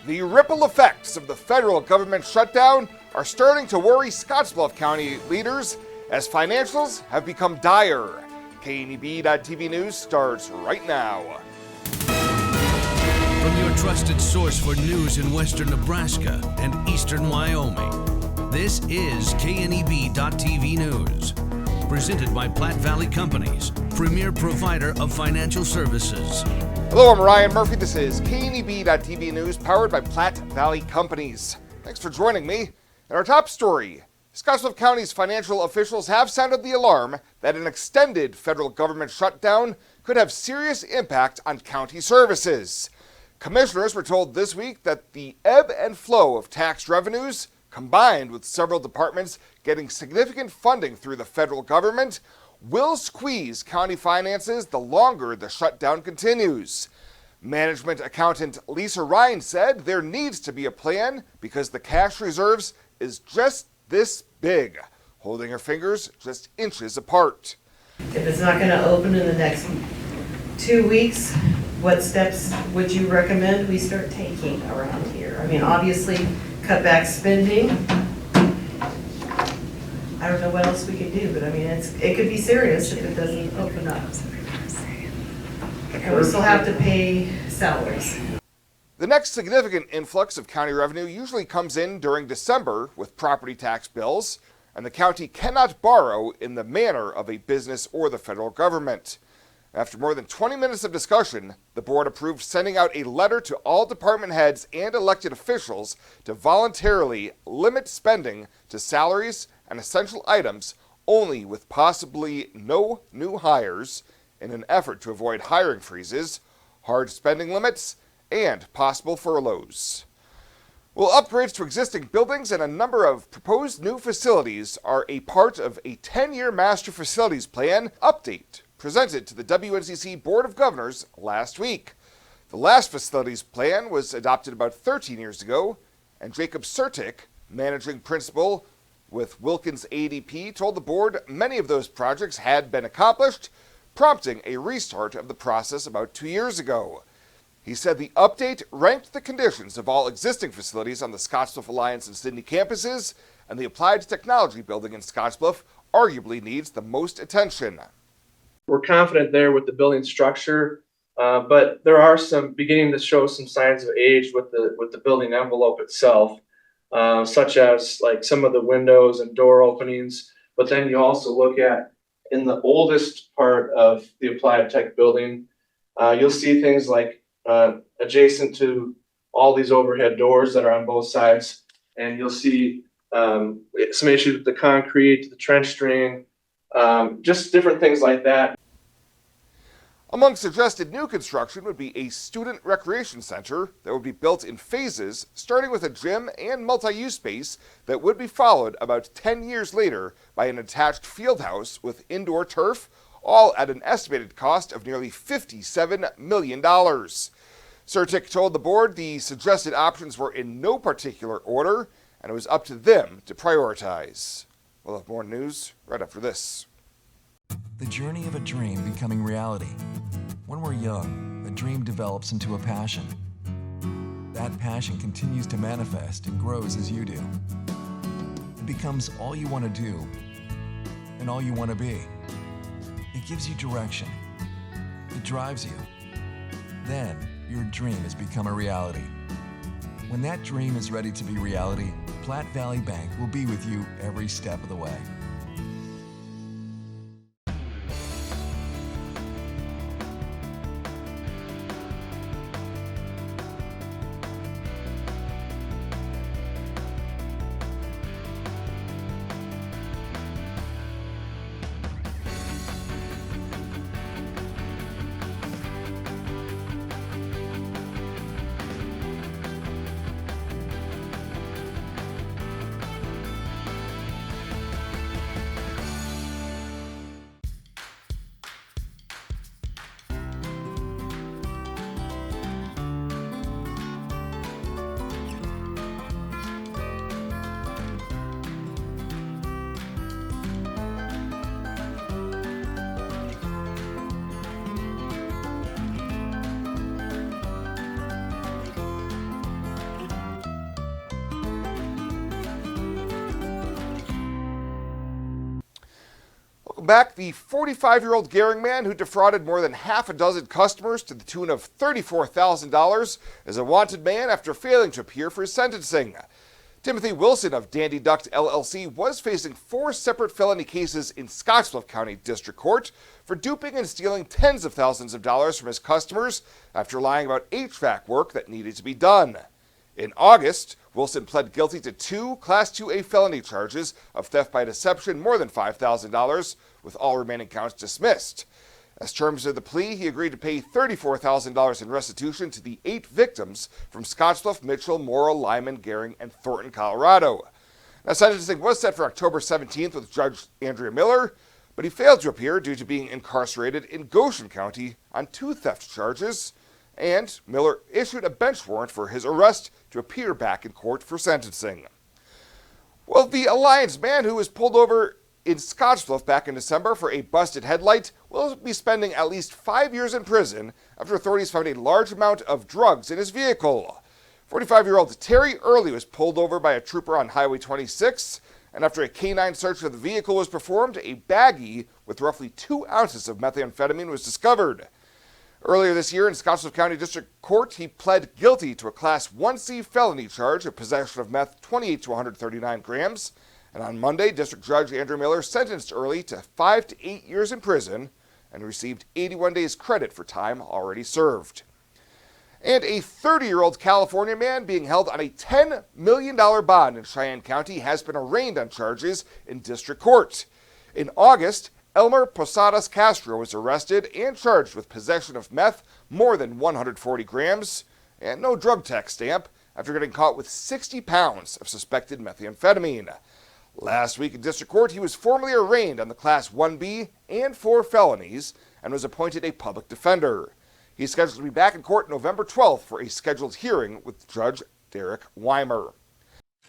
The ripple effects of the federal government shutdown are starting to worry Scottsbluff County leaders as financials have become dire. KNEB.TV News starts right now. From your trusted source for news in western Nebraska and eastern Wyoming, this is KNEB.TV News. Presented by Platte Valley Companies, premier provider of financial services. Hello, I'm Ryan Murphy. This is KNEB.TV News, powered by Platte Valley Companies. Thanks for joining me. In our top story, Scottsbluff County's financial officials have sounded the alarm that an extended federal government shutdown could have serious impact on county services. Commissioners were told this week that the ebb and flow of tax revenues, combined with several departments getting significant funding through the federal government, will squeeze county finances the longer the shutdown continues. Management accountant Lisa Ryan said there needs to be a plan because the cash reserves is just this big, holding her fingers just inches apart. If it's not going to open in the next 2 weeks, what steps would you recommend we start taking around here? I mean, obviously, cut back spending. I don't know what else we could do, but I mean, it could be serious if it doesn't open up. And we still have to pay salaries. The next significant influx of county revenue usually comes in during December with property tax bills, and the county cannot borrow in the manner of a business or the federal government. After more than 20 minutes of discussion, the board approved sending out a letter to all department heads and elected officials to voluntarily limit spending to salaries and essential items only with possibly no new hires in an effort to avoid hiring freezes, hard spending limits, and possible furloughs. Well, upgrades to existing buildings and a number of proposed new facilities are a part of a 10-year Master Facilities Plan update presented to the WNCC Board of Governors last week. The last facilities plan was adopted about 13 years ago, and Jacob Sertic, managing principal with Wilkins ADP, told the board many of those projects had been accomplished, prompting a restart of the process about 2 years ago. He said the update ranked the conditions of all existing facilities on the Scottsbluff Alliance and Sidney campuses, and the Applied Technology building in Scottsbluff arguably needs the most attention. We're confident there with the building structure, but there are some beginning to show some signs of age with the building envelope itself, such as like some of the windows and door openings. But then you also look at in the oldest part of the Applied Tech building, you'll see things like adjacent to all these overhead doors that are on both sides, and you'll see some issues with the concrete, the trench drain, just different things like that. Among suggested new construction would be a student recreation center that would be built in phases, starting with a gym and multi-use space that would be followed about 10 years later by an attached field house with indoor turf, all at an estimated cost of nearly $57 million. Sertic told the board the suggested options were in no particular order, and it was up to them to prioritize. We'll have more news right after this. The journey of a dream becoming reality. When we're young, a dream develops into a passion. That passion continues to manifest and grows as you do. It becomes all you want to do and all you want to be. It gives you direction. It drives you. Then, your dream has become a reality. When that dream is ready to be reality, Platte Valley Bank will be with you every step of the way. back. The 45-year-old Gehring man who defrauded more than half a dozen customers to the tune of $34,000 is a wanted man after failing to appear for his sentencing. Timothy Wilson of Dandy Duct LLC was facing 4 separate felony cases in Scottsbluff County District Court for duping and stealing tens of thousands of dollars from his customers after lying about HVAC work that needed to be done. In August, Wilson pled guilty to 2 Class 2A felony charges of theft by deception more than $5,000, with all remaining counts dismissed. As terms of the plea, he agreed to pay $34,000 in restitution to the 8 victims from Scottsbluff, Mitchell, Morrill, Lyman, Gehring, and Thornton, Colorado. Now, sentencing was set for October 17th with Judge Andrea Miller, but he failed to appear due to being incarcerated in Goshen County on 2 theft charges, and Miller issued a bench warrant for his arrest to appear back in court for sentencing. Well, the Alliance man who was pulled over in Scottsbluff back in December for a busted headlight will be spending at least 5 years in prison after authorities found a large amount of drugs in his vehicle. 45-year-old Terry Early was pulled over by a trooper on Highway 26, and after a canine search of the vehicle was performed, a baggie with roughly 2 ounces of methamphetamine was discovered. Earlier this year in Scottsbluff County District Court, he pled guilty to a Class 1C felony charge of possession of meth 28 to 139 grams. And on Monday, District Judge Andrew Miller sentenced Early to 5 to 8 years in prison and received 81 days credit for time already served. And a 30-year-old California man being held on a $10 million bond in Cheyenne County has been arraigned on charges in District Court. In August, Elmer Posadas Castro was arrested and charged with possession of meth more than 140 grams and no drug tax stamp after getting caught with 60 pounds of suspected methamphetamine. Last week in District Court, he was formally arraigned on the Class 1B and 4 felonies and was appointed a public defender. He's scheduled to be back in court November 12th for a scheduled hearing with Judge Derek Weimer.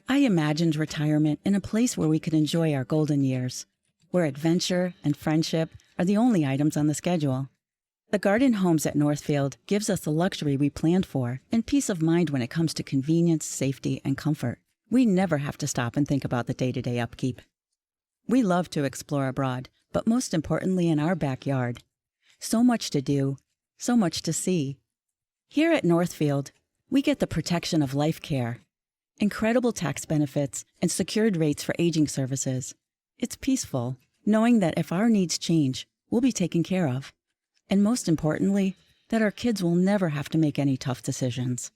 I imagined retirement in a place where we could enjoy our golden years, where adventure and friendship are the only items on the schedule. The Garden Homes at Northfield gives us the luxury we planned for and peace of mind when it comes to convenience, safety, and comfort. We never have to stop and think about the day-to-day upkeep. We love to explore abroad, but most importantly in our backyard. So much to do, so much to see. Here at Northfield, we get the protection of life care, incredible tax benefits, and secured rates for aging services. It's peaceful, knowing that if our needs change, we'll be taken care of. And most importantly, that our kids will never have to make any tough decisions.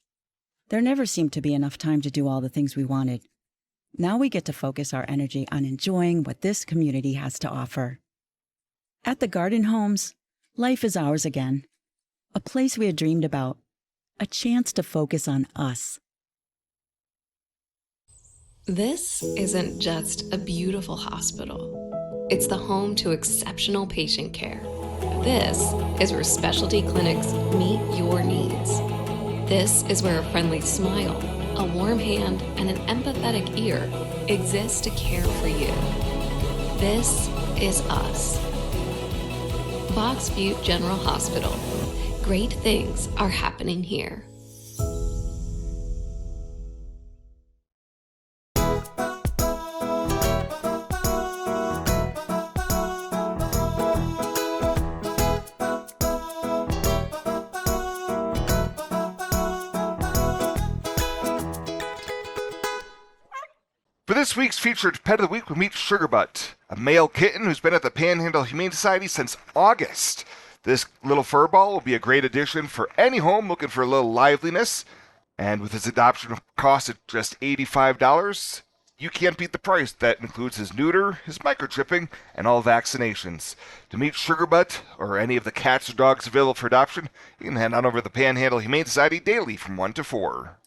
There never seemed to be enough time to do all the things we wanted. Now we get to focus our energy on enjoying what this community has to offer. At the Garden Homes, life is ours again. A place we had dreamed about. A chance to focus on us. This isn't just a beautiful hospital. It's the home to exceptional patient care. This is where specialty clinics meet your needs. This is where a friendly smile, a warm hand, and an empathetic ear exist to care for you. This is us. Box Butte General Hospital. Great things are happening here. For this week's featured Pet of the Week, we meet Sugarbutt, a male kitten who's been at the Panhandle Humane Society since August. This little furball will be a great addition for any home looking for a little liveliness. And with his adoption cost at just $85, you can't beat the price. That includes his neuter, his microchipping, and all vaccinations. To meet Sugarbutt or any of the cats or dogs available for adoption, you can head on over to the Panhandle Humane Society daily from 1 to 4.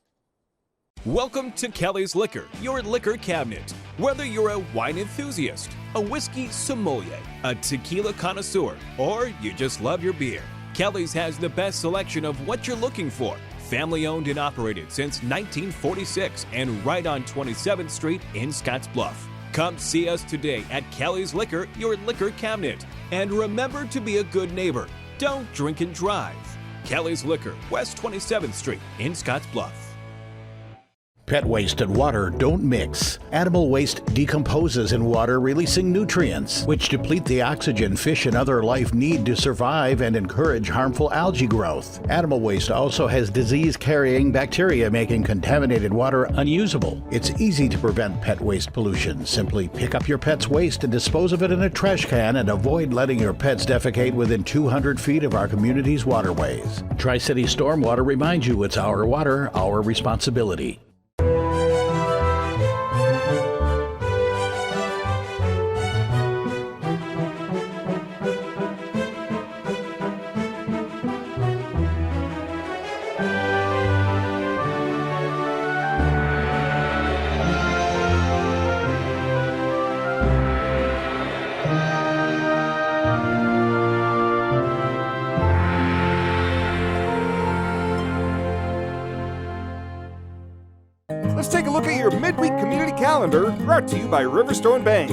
Welcome to Kelly's Liquor, your liquor cabinet. Whether you're a wine enthusiast, a whiskey sommelier, a tequila connoisseur, or you just love your beer, Kelly's has the best selection of what you're looking for. Family owned and operated since 1946 and right on 27th Street in Scottsbluff. Come see us today at Kelly's Liquor, your liquor cabinet. And remember to be a good neighbor. Don't drink and drive. Kelly's Liquor, West 27th Street in Scottsbluff. Pet waste and water don't mix. Animal waste decomposes in water, releasing nutrients, which deplete the oxygen fish and other life need to survive and encourage harmful algae growth. Animal waste also has disease-carrying bacteria, making contaminated water unusable. It's easy to prevent pet waste pollution. Simply pick up your pet's waste and dispose of it in a trash can, and avoid letting your pets defecate within 200 feet of our community's waterways. Tri-City Stormwater reminds you it's our water, our responsibility. Let's take a look at your midweek community calendar, brought to you by Riverstone Bank.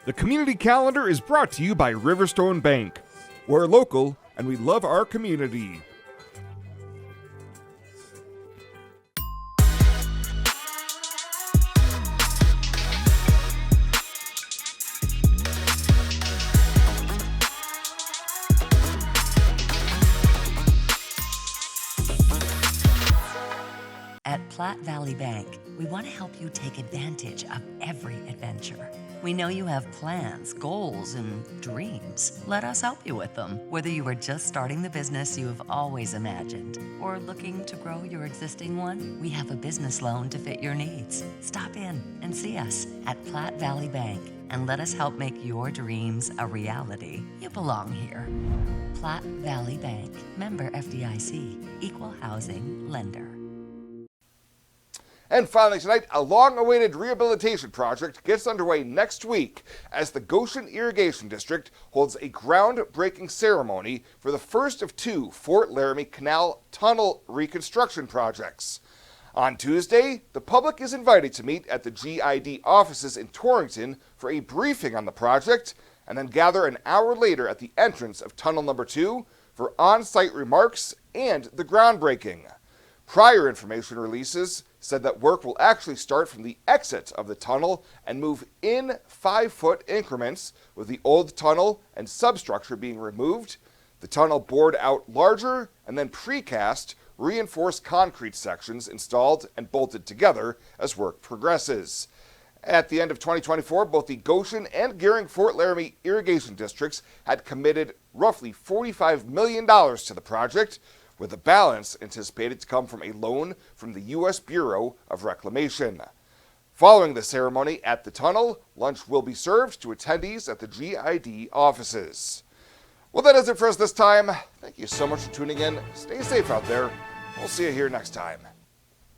The community calendar is brought to you by Riverstone Bank. We're local and we love our community. At Platte Valley Bank, we want to help you take advantage of every adventure. We know you have plans, goals, and dreams. Let us help you with them. Whether you are just starting the business you have always imagined or looking to grow your existing one, we have a business loan to fit your needs. Stop in and see us at Platte Valley Bank and let us help make your dreams a reality. You belong here. Platte Valley Bank, member FDIC, equal housing lender. And finally tonight, a long-awaited rehabilitation project gets underway next week as the Goshen Irrigation District holds a groundbreaking ceremony for the first of two Fort Laramie Canal Tunnel reconstruction projects. On Tuesday, the public is invited to meet at the GID offices in Torrington for a briefing on the project, and then gather an hour later at the entrance of Tunnel Number 2 for on-site remarks and the groundbreaking. Prior information releases said that work will actually start from the exit of the tunnel and move in 5-foot increments, with the old tunnel and substructure being removed, the tunnel bored out larger and then precast reinforced concrete sections installed and bolted together as work progresses. At the end of 2024, both the Goshen and Gering-Fort Laramie irrigation districts had committed roughly $45 million to the project, with the balance anticipated to come from a loan from the U.S. Bureau of Reclamation. Following the ceremony at the tunnel, lunch will be served to attendees at the GID offices. Well, that is it for us this time. Thank you so much for tuning in. Stay safe out there. We'll see you here next time.